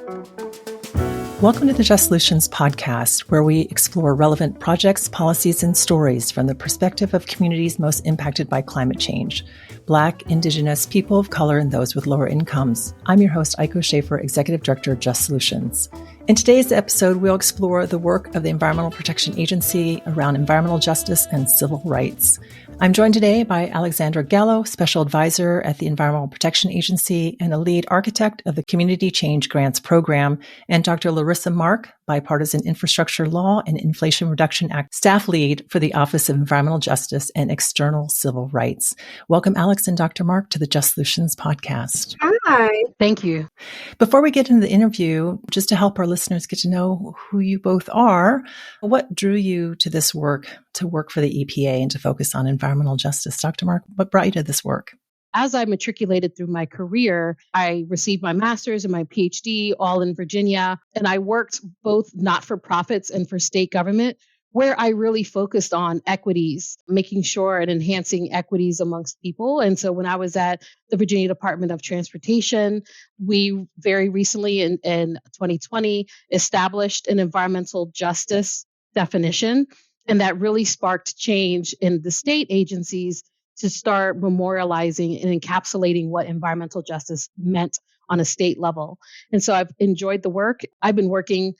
Welcome to the Just Solutions podcast, where we explore relevant projects, policies, and stories from the perspective of communities most impacted by climate change: Black, Indigenous, people of color, and those with lower incomes. I'm your host, Aiko Schaefer, Executive Director of Just Solutions. In today's episode, we'll explore the work of the Environmental Protection Agency around environmental justice and civil rights. I'm joined today by Alexandra Gallo, Special Advisor at the Environmental Protection Agency and a lead architect of the Community Change Grants Program, and Dr. Larissa Mark, Bipartisan Infrastructure Law and Inflation Reduction Act Staff Lead for the Office of Environmental Justice and External Civil Rights. Welcome, Alex and Dr. Mark, to the Just Solutions podcast. Hi. Thank you. Before we get into the interview, just to help our listeners get to know who you both are, what drew you to this work, to work for the EPA and to focus on environmental justice? Dr. Mark, what brought you to this work? As I matriculated through my career, I received my master's and my PhD all in Virginia, and I worked both not-for-profits and for state government, where I really focused on equities, making sure and enhancing equities amongst people. And so when I was at the Virginia Department of Transportation, we very recently in 2020 established an environmental justice definition, and that really sparked change in the state agencies to start memorializing and encapsulating what environmental justice meant on a state level. And so I've enjoyed the work. I've been working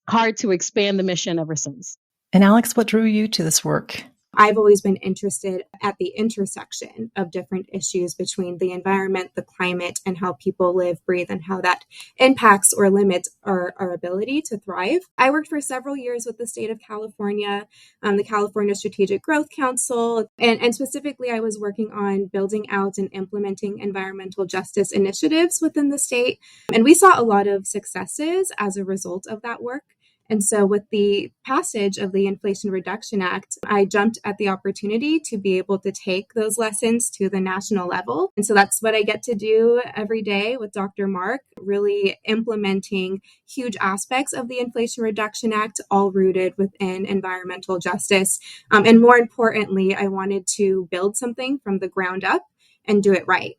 hard to expand the mission ever since. And Alex, what drew you to this work? I've always been interested at the intersection of different issues between the environment, the climate, and how people live, breathe, and how that impacts or limits our ability to thrive. I worked for several years with the state of California, the California Strategic Growth Council, and specifically I was working on building out and implementing environmental justice initiatives within the state. And we saw a lot of successes as a result of that work. And so with the passage of the Inflation Reduction Act, I jumped at the opportunity to be able to take those lessons to the national level. And so that's what I get to do every day with Dr. Mark, really implementing huge aspects of the Inflation Reduction Act, all rooted within environmental justice. And more importantly, I wanted to build something from the ground up and do it right.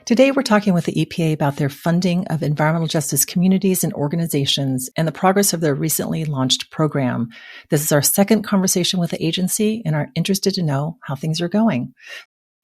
Today, we're talking with the EPA about their funding of environmental justice communities and organizations and the progress of their recently launched program. This is our second conversation with the agency and are interested to know how things are going.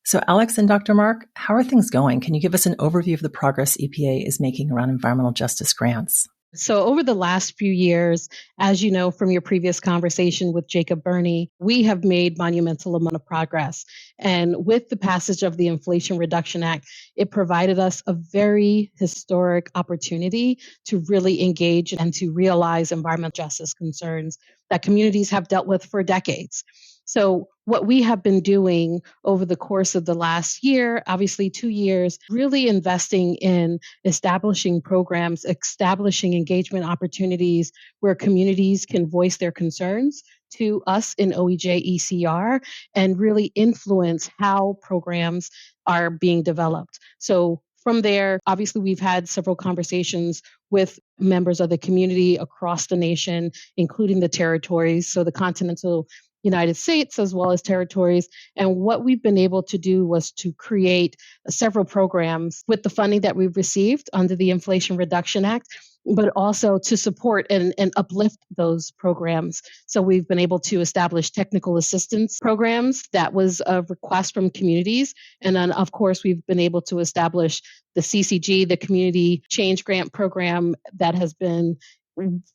So Alex and Dr. Mark, how are things going? Can you give us an overview of the progress EPA is making around environmental justice grants? So over the last few years, as you know from your previous conversation with Jacob Burney, we have made monumental amount of progress. And with the passage of the Inflation Reduction Act, it provided us a very historic opportunity to really engage and to realize environmental justice concerns that communities have dealt with for decades. So what we have been doing over the course of the last year, obviously 2 years, really investing in establishing programs, establishing engagement opportunities where communities can voice their concerns to us in OEJ ECR and really influence how programs are being developed. So from there, obviously, we've had several conversations with members of the community across the nation, including the territories, so the continental United States as well as territories. And what we've been able to do was to create several programs with the funding that we've received under the Inflation Reduction Act, but also to support and uplift those programs. So we've been able to establish technical assistance programs. That was a request from communities. And then, of course, we've been able to establish the CCG, the Community Change Grant Program, that has been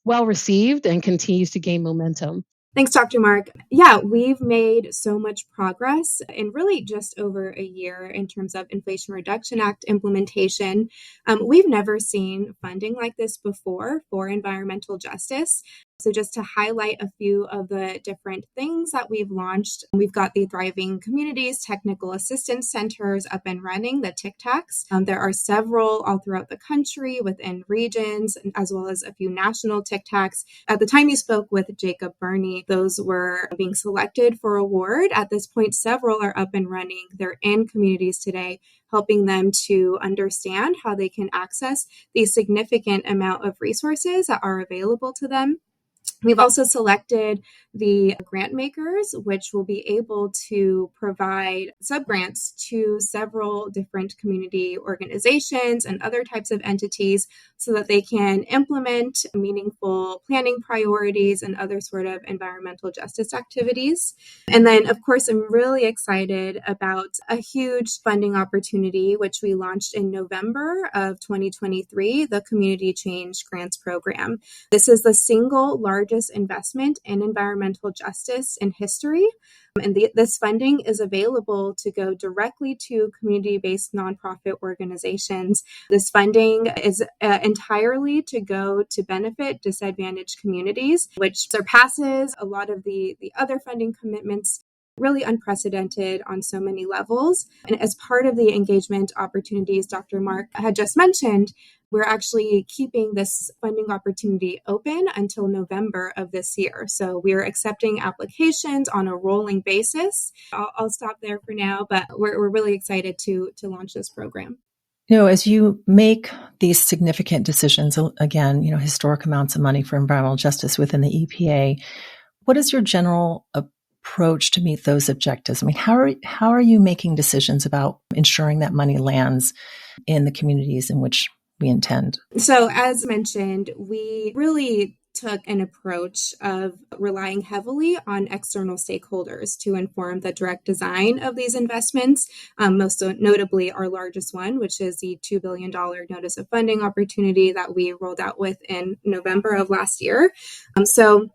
well received and continues to gain momentum. Thanks, Dr. Mark. Yeah, we've made so much progress in really just over a year in terms of Inflation Reduction Act implementation. We've never seen funding like this before for environmental justice. So just to highlight a few of the different things that we've launched, we've got the Thriving Communities Technical Assistance Centers up and running, the TCTACs. There are several all throughout the country within regions, as well as a few national TCTACs. At the time you spoke with Jacob Burney, those were being selected for award. At this point, several are up and running. They're in communities today, helping them to understand how they can access the significant amount of resources that are available to them. We've also selected the grant makers, which will be able to provide subgrants to several different community organizations and other types of entities so that they can implement meaningful planning priorities and other sort of environmental justice activities. And then, of course, I'm really excited about a huge funding opportunity, which we launched in November of 2023, the Community Change Grants Program. This is the single largest investment in environmental justice in history. And this funding is available to go directly to community-based nonprofit organizations. This funding is entirely to go to benefit disadvantaged communities, which surpasses a lot of the other funding commitments. Really unprecedented on so many levels. And as part of the engagement opportunities Dr. Mark had just mentioned, we're actually keeping this funding opportunity open until November of this year. So we're accepting applications on a rolling basis. I'll stop there for now, but we're really excited to launch this program. As you make these significant decisions, again, historic amounts of money for environmental justice within the EPA, what is your general approach to meet those objectives? I mean, how are you making decisions about ensuring that money lands in the communities in which we intend? So as mentioned, we really took an approach of relying heavily on external stakeholders to inform the direct design of these investments, most notably our largest one, which is the $2 billion Notice of Funding opportunity that we rolled out with in November of last year. So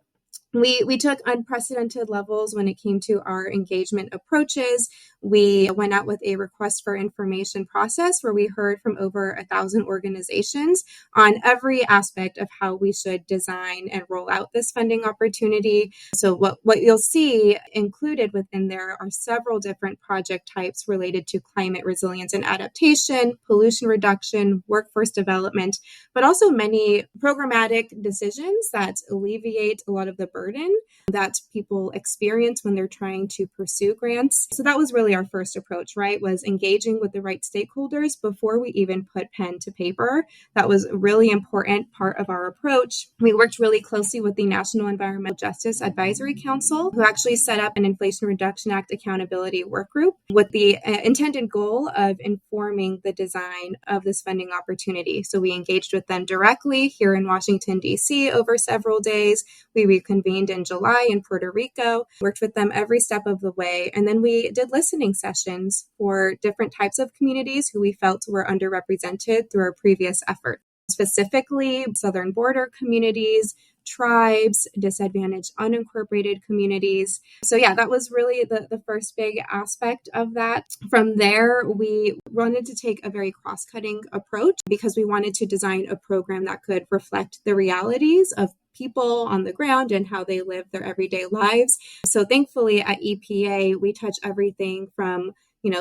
we took unprecedented levels when it came to our engagement approaches. We went out with a request for information process where we heard from over 1,000 organizations on every aspect of how we should design and roll out this funding opportunity. So what you'll see included within there are several different project types related to climate resilience and adaptation, pollution reduction, workforce development, but also many programmatic decisions that alleviate a lot of the burden that people experience when they're trying to pursue grants. So that was really our first approach, right? Was engaging with the right stakeholders before we even put pen to paper. That was a really important part of our approach. We worked really closely with the National Environmental Justice Advisory Council, who actually set up an Inflation Reduction Act accountability work group with the intended goal of informing the design of this funding opportunity. So we engaged with them directly here in Washington, D.C. over several days. We reconvened in July in Puerto Rico, worked with them every step of the way. And then we did listening sessions for different types of communities who we felt were underrepresented through our previous effort, specifically southern border communities, tribes, disadvantaged unincorporated communities. So yeah, that was really the first big aspect of that. From there, we wanted to take a very cross-cutting approach because we wanted to design a program that could reflect the realities of people on the ground and how they live their everyday lives. So thankfully at EPA, we touch everything from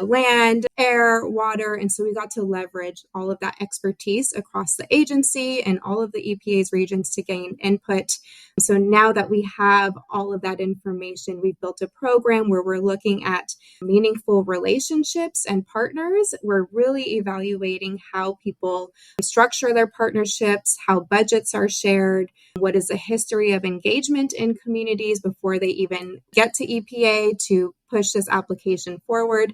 land, air, water. And so we got to leverage all of that expertise across the agency and all of the EPA's regions to gain input. So now that we have all of that information, we've built a program where we're looking at meaningful relationships and partners. We're really evaluating how people structure their partnerships, how budgets are shared, what is the history of engagement in communities before they even get to EPA to push this application forward.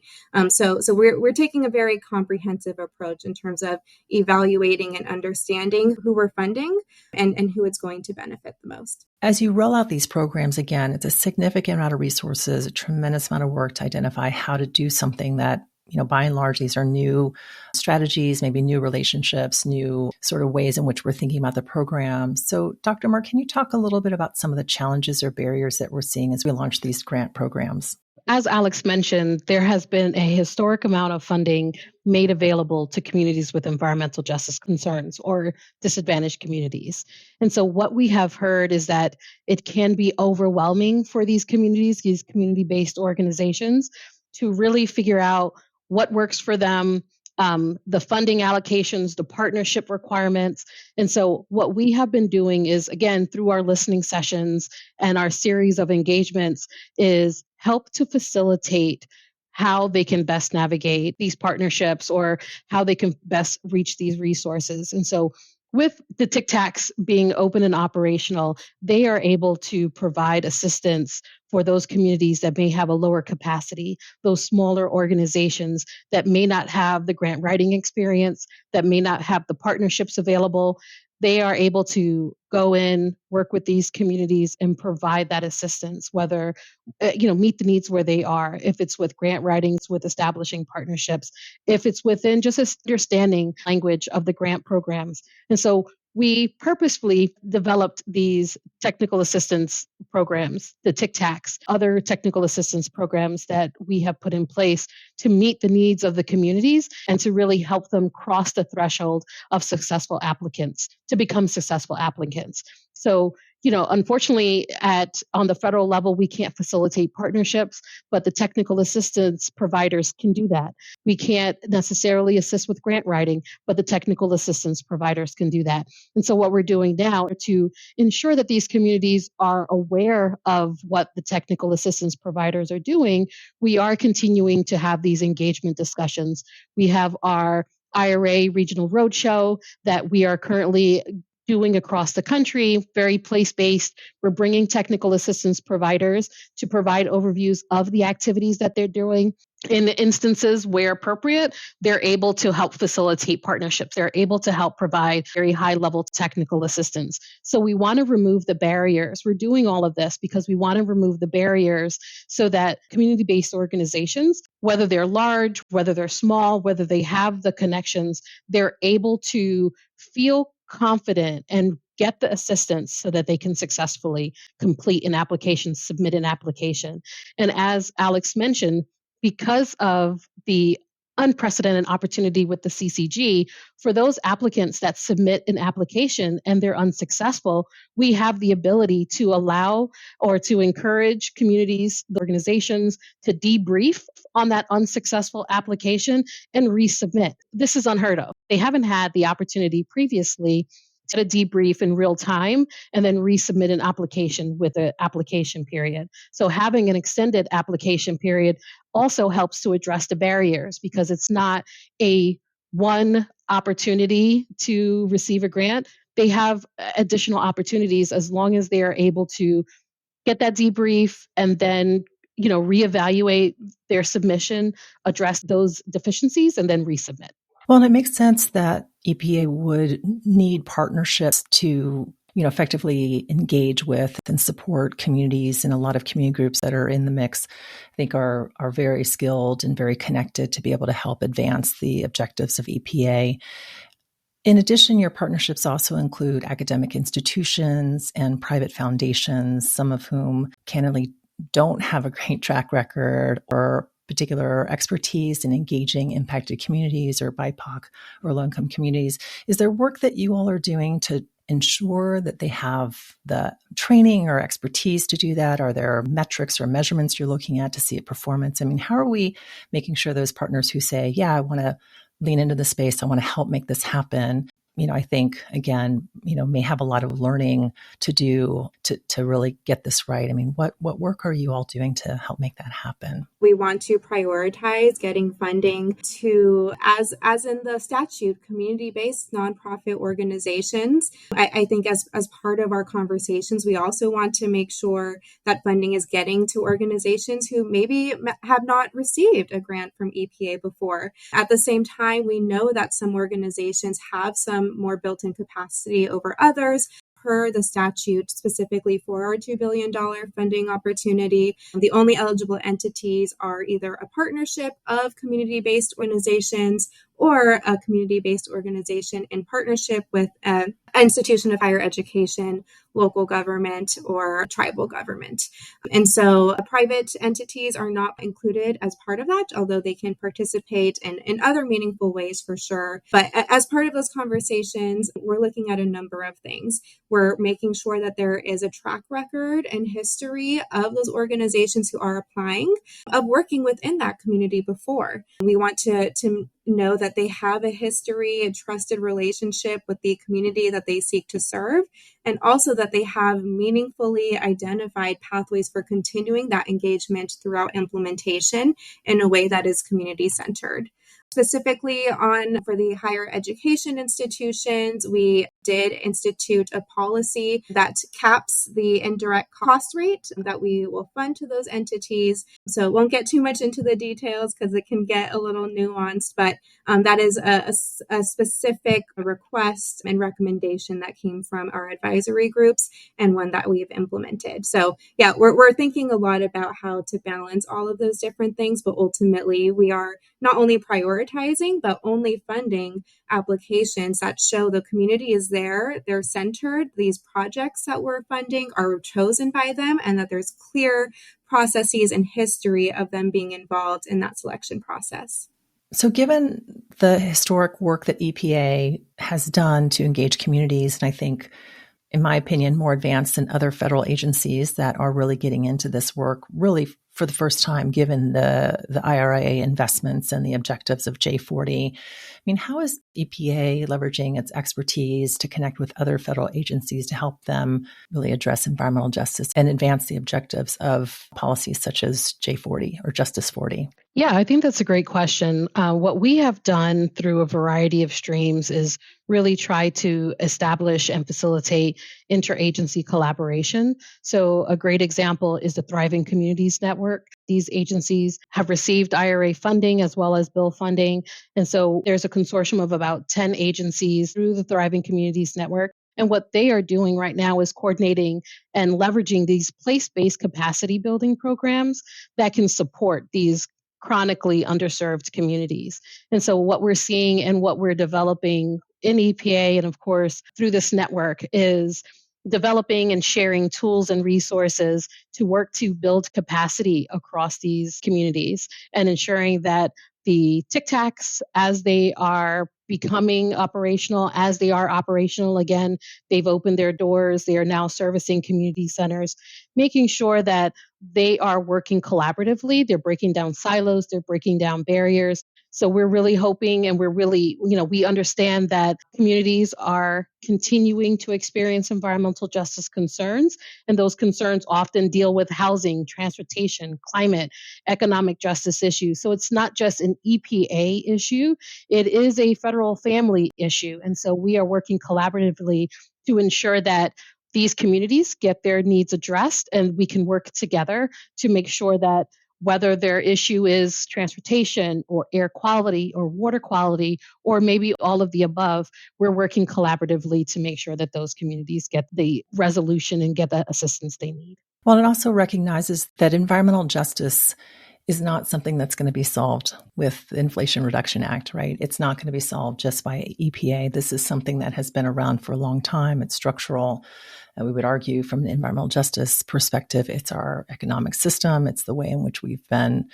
So we're taking a very comprehensive approach in terms of evaluating and understanding who we're funding and who it's going to benefit the most. As you roll out these programs, again, it's a significant amount of resources, a tremendous amount of work to identify how to do something that, by and large, these are new strategies, maybe new relationships, new sort of ways in which we're thinking about the program. So, Dr. Mark, can you talk a little bit about some of the challenges or barriers that we're seeing as we launch these grant programs? As Alex mentioned, there has been a historic amount of funding made available to communities with environmental justice concerns or disadvantaged communities. And so what we have heard is that it can be overwhelming for these communities, these community-based organizations, to really figure out what works for them, the funding allocations, the partnership requirements. And so what we have been doing is, again, through our listening sessions and our series of engagements, is help to facilitate how they can best navigate these partnerships or how they can best reach these resources. And so with the TCTACs being open and operational, they are able to provide assistance for those communities that may have a lower capacity, those smaller organizations that may not have the grant writing experience, that may not have the partnerships available. They are able to go in, work with these communities and provide that assistance, whether, meet the needs where they are. If it's with grant writings, with establishing partnerships, if it's within just understanding language of the grant programs. And so we purposefully developed these technical assistance programs, the TCTACs, other technical assistance programs that we have put in place to meet the needs of the communities and to really help them cross the threshold of successful applicants to become successful applicants. So, unfortunately, on the federal level, we can't facilitate partnerships, but the technical assistance providers can do that. We can't necessarily assist with grant writing, but the technical assistance providers can do that. And so what we're doing now to ensure that these communities are aware of what the technical assistance providers are doing, we are continuing to have these engagement discussions. We have our IRA regional roadshow that we are currently doing across the country, very place-based. We're bringing technical assistance providers to provide overviews of the activities that they're doing. In instances where appropriate, they're able to help facilitate partnerships. They're able to help provide very high-level technical assistance. So we want to remove the barriers. We're doing all of this because we want to remove the barriers so that community-based organizations, whether they're large, whether they're small, whether they have the connections, they're able to feel confident and get the assistance so that they can successfully complete an application, submit an application. And as Alex mentioned, because of the unprecedented opportunity with the CCG, for those applicants that submit an application and they're unsuccessful, we have the ability to allow or to encourage communities, organizations to debrief on that unsuccessful application and resubmit. This is unheard of. They haven't had the opportunity previously to debrief in real time and then resubmit an application with an application period. So having an extended application period also helps to address the barriers because it's not a one opportunity to receive a grant. They have additional opportunities as long as they are able to get that debrief and then reevaluate their submission, address those deficiencies, and then resubmit. Well, and it makes sense that EPA would need partnerships to, effectively engage with and support communities, and a lot of community groups that are in the mix, I think are very skilled and very connected to be able to help advance the objectives of EPA. In addition, your partnerships also include academic institutions and private foundations, some of whom candidly don't have a great track record or particular expertise in engaging impacted communities or BIPOC or low-income communities. Is there work that you all are doing to ensure that they have the training or expertise to do that? Are there metrics or measurements you're looking at to see performance? I mean, how are we making sure those partners who say, yeah, I want to lean into the space, I want to help make this happen, I think, again, may have a lot of learning to do to really get this right. I mean, what work are you all doing to help make that happen? We want to prioritize getting funding to, as in the statute, community-based nonprofit organizations. I think as part of our conversations, we also want to make sure that funding is getting to organizations who maybe have not received a grant from EPA before. At the same time, we know that some organizations have some more built-in capacity over others. Per the statute, specifically for our $2 billion funding opportunity, the only eligible entities are either a partnership of community-based organizations or a community-based organization in partnership with an institution of higher education, local government, or tribal government. And so private entities are not included as part of that, although they can participate in other meaningful ways for sure. But as part of those conversations, we're looking at a number of things. We're making sure that there is a track record and history of those organizations who are applying, of working within that community before. We want to know that they have a history, a trusted relationship with the community that they seek to serve, and also that they have meaningfully identified pathways for continuing that engagement throughout implementation in a way that is community-centered. Specifically for the higher education institutions, we did institute a policy that caps the indirect cost rate that we will fund to those entities. So it won't get too much into the details because it can get a little nuanced, but that is a specific request and recommendation that came from our advisory groups and one that we've implemented. So yeah, we're thinking a lot about how to balance all of those different things, but ultimately we are not only prioritizing, but only funding applications that show the community is there, they're centered, these projects that we're funding are chosen by them, and that there's clear processes and history of them being involved in that selection process. So given the historic work that EPA has done to engage communities, and I think, in my opinion, more advanced than other federal agencies that are really getting into this work, really for the first time, given the IRA investments and the objectives of J40. I mean, how is EPA leveraging its expertise to connect with other federal agencies to help them really address environmental justice and advance the objectives of policies such as J40 or Justice 40? Yeah, I think that's a great question. What we have done through a variety of streams is really try to establish and facilitate interagency collaboration. So a great example is the Thriving Communities Network. These agencies have received IRA funding as well as bill funding. And so there's a consortium of about 10 agencies through the Thriving Communities Network. And what they are doing right now is coordinating and leveraging these place-based capacity building programs that can support these chronically underserved communities. And so what we're seeing and what we're developing in EPA and of course through this network is developing and sharing tools and resources to work to build capacity across these communities and ensuring that the TCTACs, as they are becoming operational, as they are operational again, they've opened their doors, they are now servicing community centers, making sure that they are working collaboratively, they're breaking down silos, they're breaking down barriers. So we're really hoping and we're really, we understand that communities are continuing to experience environmental justice concerns, and those concerns often deal with housing, transportation, climate, economic justice issues. So it's not just an EPA issue, it is a federal family issue. And so we are working collaboratively to ensure that these communities get their needs addressed, and we can work together to make sure that whether their issue is transportation or air quality or water quality, or maybe all of the above, we're working collaboratively to make sure that those communities get the resolution and get the assistance they need. Well, it also recognizes that environmental justice is not something that's going to be solved with the Inflation Reduction Act, right? It's not going to be solved just by EPA. This is something that has been around for a long time. It's structural. And we would argue from an environmental justice perspective, it's our economic system. It's the way in which we've been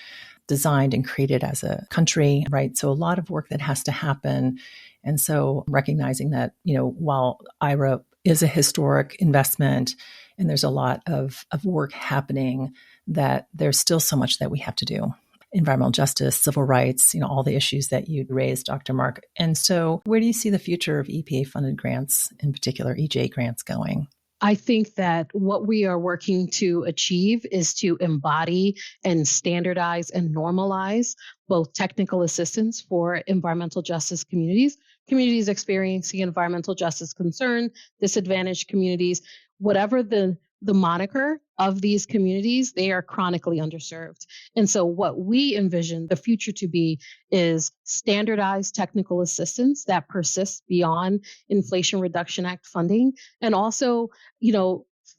designed and created as a country, right? So a lot of work that has to happen. And so recognizing that, while IRA is a historic investment and there's a lot of work happening, that there's still so much that we have to do. Environmental justice, civil rights, all the issues that you raised, Dr. Mark. And so where do you see the future of EPA-funded grants, in particular EJ grants, going? I think that what we are working to achieve is to embody and standardize and normalize both technical assistance for environmental justice communities, communities experiencing environmental justice concern, disadvantaged communities, whatever the moniker of these communities, they are chronically underserved. And so what we envision the future to be is standardized technical assistance that persists beyond Inflation Reduction Act funding, and also,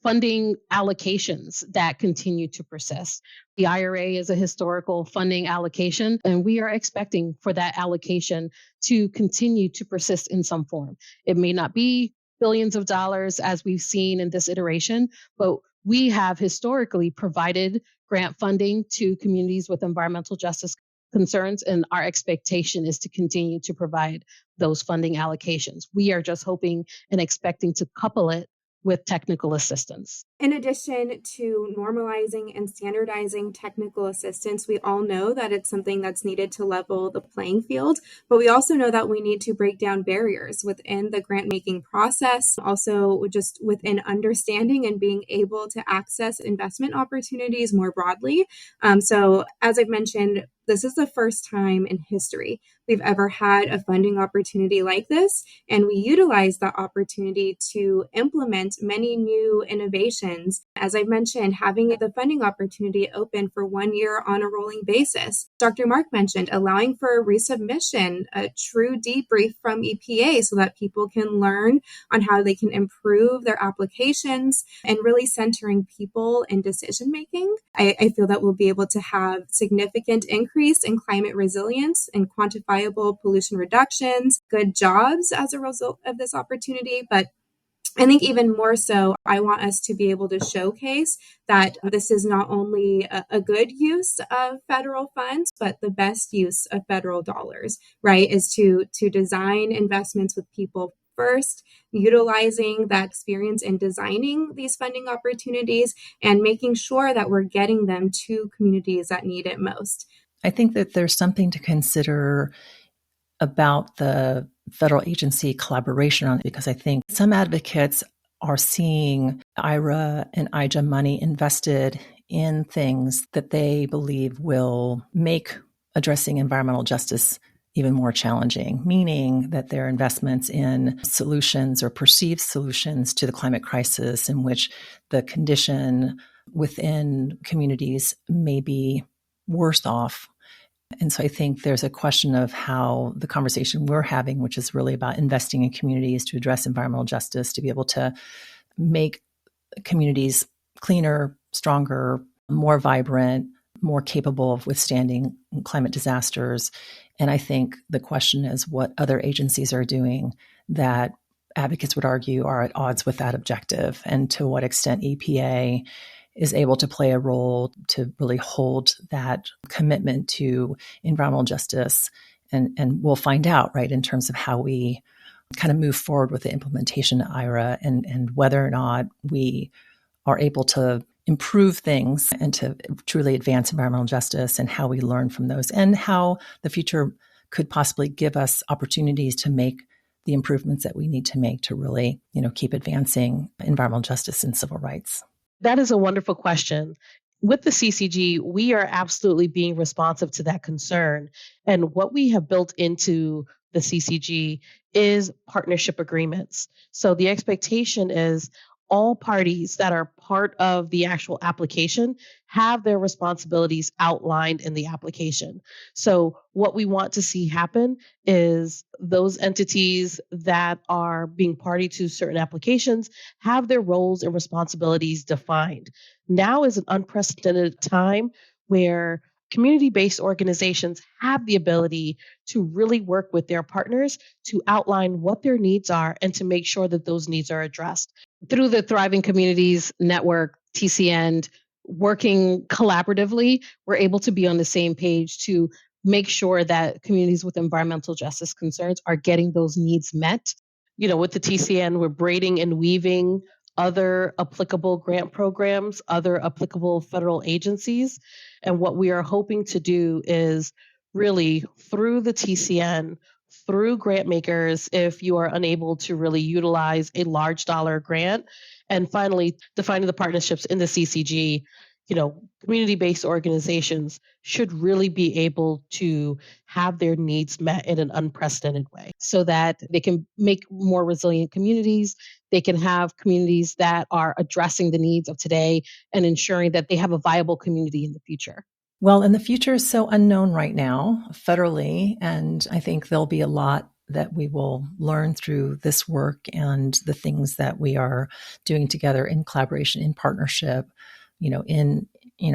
funding allocations that continue to persist. The IRA is a historical funding allocation, and we are expecting for that allocation to continue to persist in some form. It may not be billions of dollars as we've seen in this iteration, but we have historically provided grant funding to communities with environmental justice concerns, and our expectation is to continue to provide those funding allocations. We are just hoping and expecting to couple it with technical assistance. In addition to normalizing and standardizing technical assistance, we all know that it's something that's needed to level the playing field, but we also know that we need to break down barriers within the grant making process, also just within understanding and being able to access investment opportunities more broadly. So as I've mentioned, this is the first time in history we've ever had a funding opportunity like this, and we utilize that opportunity to implement many new innovations. As I mentioned, having the funding opportunity open for 1 year on a rolling basis. Dr. Mark mentioned allowing for a resubmission, a true debrief from EPA so that people can learn on how they can improve their applications, and really centering people in decision making. I feel that we'll be able to have significant increase in climate resilience and quantifiable pollution reductions, good jobs as a result of this opportunity. But I think even more so, I want us to be able to showcase that this is not only a good use of federal funds, but the best use of federal dollars, right? Is to design investments with people first, utilizing that experience in designing these funding opportunities and making sure that we're getting them to communities that need it most. I think that there's something to consider about the federal agency collaboration on it, because I think some advocates are seeing IRA and IJA money invested in things that they believe will make addressing environmental justice even more challenging, meaning that their investments in solutions or perceived solutions to the climate crisis in which the condition within communities may be worse off. And so I think there's a question of how the conversation we're having, which is really about investing in communities to address environmental justice, to be able to make communities cleaner, stronger, more vibrant, more capable of withstanding climate disasters. And I think the question is what other agencies are doing that advocates would argue are at odds with that objective, and to what extent EPA is able to play a role to really hold that commitment to environmental justice. And we'll find out, right, in terms of how we kind of move forward with the implementation of IRA, and whether or not we are able to improve things and to truly advance environmental justice, and how we learn from those, and how the future could possibly give us opportunities to make the improvements that we need to make to really, keep advancing environmental justice and civil rights. That is a wonderful question. With the CCG, we are absolutely being responsive to that concern. And what we have built into the CCG is partnership agreements. So the expectation is all parties that are part of the actual application have their responsibilities outlined in the application. So what we want to see happen is those entities that are being party to certain applications have their roles and responsibilities defined. Now is an unprecedented time where community-based organizations have the ability to really work with their partners to outline what their needs are and to make sure that those needs are addressed. Through the Thriving Communities Network, TCN, working collaboratively, we're able to be on the same page to make sure that communities with environmental justice concerns are getting those needs met. With the TCN, we're braiding and weaving other applicable grant programs, other applicable federal agencies. And what we are hoping to do is really, through the TCN, through grant makers, if you are unable to really utilize a large dollar grant, and finally, defining the partnerships in the CCG, community-based organizations should really be able to have their needs met in an unprecedented way so that they can make more resilient communities. They can have communities that are addressing the needs of today and ensuring that they have a viable community in the future. Well, and the future is so unknown right now federally, and I think there'll be a lot that we will learn through this work and the things that we are doing together in collaboration, in partnership,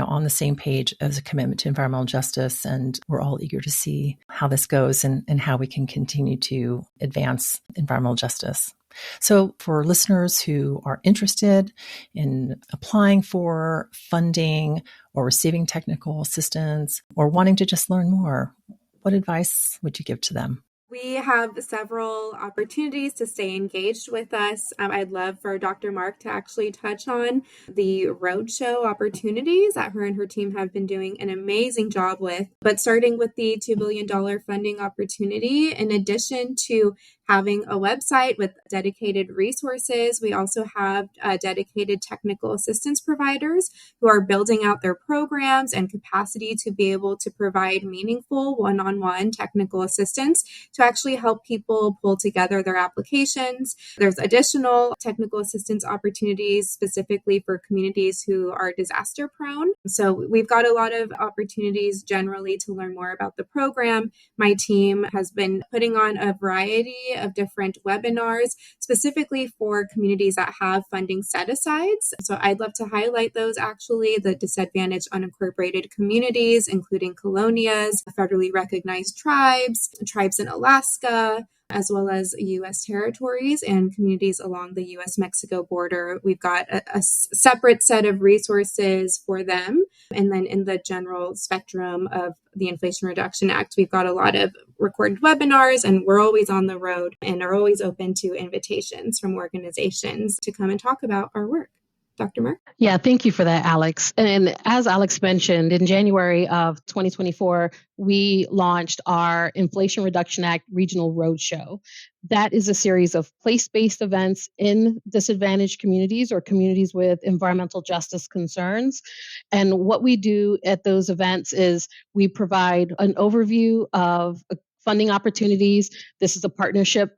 on the same page as a commitment to environmental justice. And we're all eager to see how this goes and how we can continue to advance environmental justice. So for listeners who are interested in applying for funding or receiving technical assistance or wanting to just learn more, what advice would you give to them? We have several opportunities to stay engaged with us. I'd love for Dr. Mark to actually touch on the roadshow opportunities that her and her team have been doing an amazing job with. But starting with the $2 billion funding opportunity, in addition to having a website with dedicated resources, we also have dedicated technical assistance providers who are building out their programs and capacity to be able to provide meaningful one-on-one technical assistance to actually help people pull together their applications. There's additional technical assistance opportunities specifically for communities who are disaster prone. So we've got a lot of opportunities generally to learn more about the program. My team has been putting on a variety of different webinars specifically for communities that have funding set-asides. So I'd love to highlight those actually, the disadvantaged unincorporated communities, including colonias, federally recognized tribes in Alaska, as well as U.S. territories and communities along the U.S.-Mexico border. We've got a separate set of resources for them. And then in the general spectrum of the Inflation Reduction Act, we've got a lot of recorded webinars, and we're always on the road and are always open to invitations from organizations to come and talk about our work. Dr. Mark? Yeah, thank you for that, Alex. And as Alex mentioned, in January of 2024, we launched our Inflation Reduction Act Regional Roadshow. That is a series of place-based events in disadvantaged communities or communities with environmental justice concerns. And what we do at those events is we provide an overview of funding opportunities. This is a partnership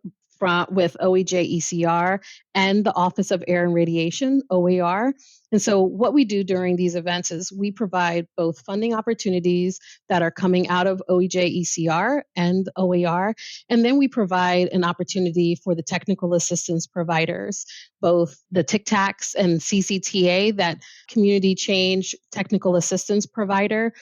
with OEJ-ECR and the Office of Air and Radiation, OAR. And so what we do during these events is we provide both funding opportunities that are coming out of OEJ-ECR and OAR, and then we provide an opportunity for the technical assistance providers, both the TCTACs and CCTA, that community change technical assistance provider,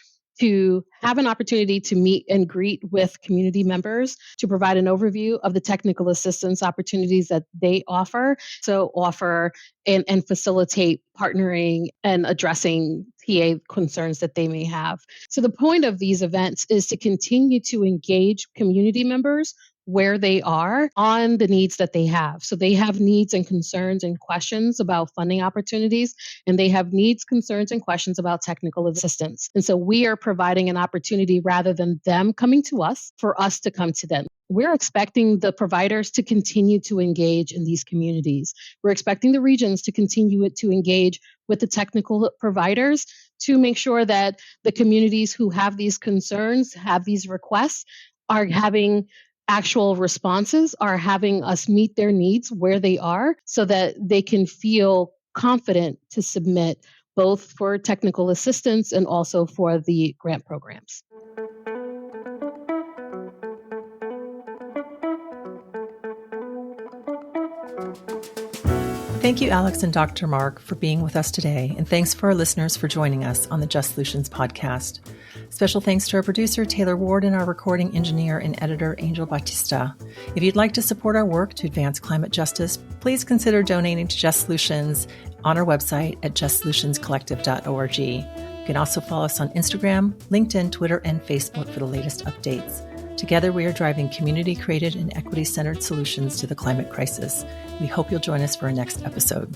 to have an opportunity to meet and greet with community members to provide an overview of the technical assistance opportunities that they offer. So offer and facilitate partnering and addressing TA concerns that they may have. So the point of these events is to continue to engage community members where they are on the needs that they have. So they have needs and concerns and questions about funding opportunities, and they have needs, concerns, and questions about technical assistance. And so we are providing an opportunity rather than them coming to us, for us to come to them. We're expecting the providers to continue to engage in these communities. We're expecting the regions to continue to engage with the technical providers to make sure that the communities who have these concerns, have these requests, are having actual responses, are having us meet their needs where they are so that they can feel confident to submit both for technical assistance and also for the grant programs. Thank you, Alex and Dr. Mark, for being with us today, and thanks for our listeners for joining us on the Just Solutions podcast. Special thanks to our producer, Taylor Ward, and our recording engineer and editor, Angel Batista. If you'd like to support our work to advance climate justice, please consider donating to Just Solutions on our website at justsolutionscollective.org. You can also follow us on Instagram, LinkedIn, Twitter, and Facebook for the latest updates. Together, we are driving community-created and equity-centered solutions to the climate crisis. We hope you'll join us for our next episode.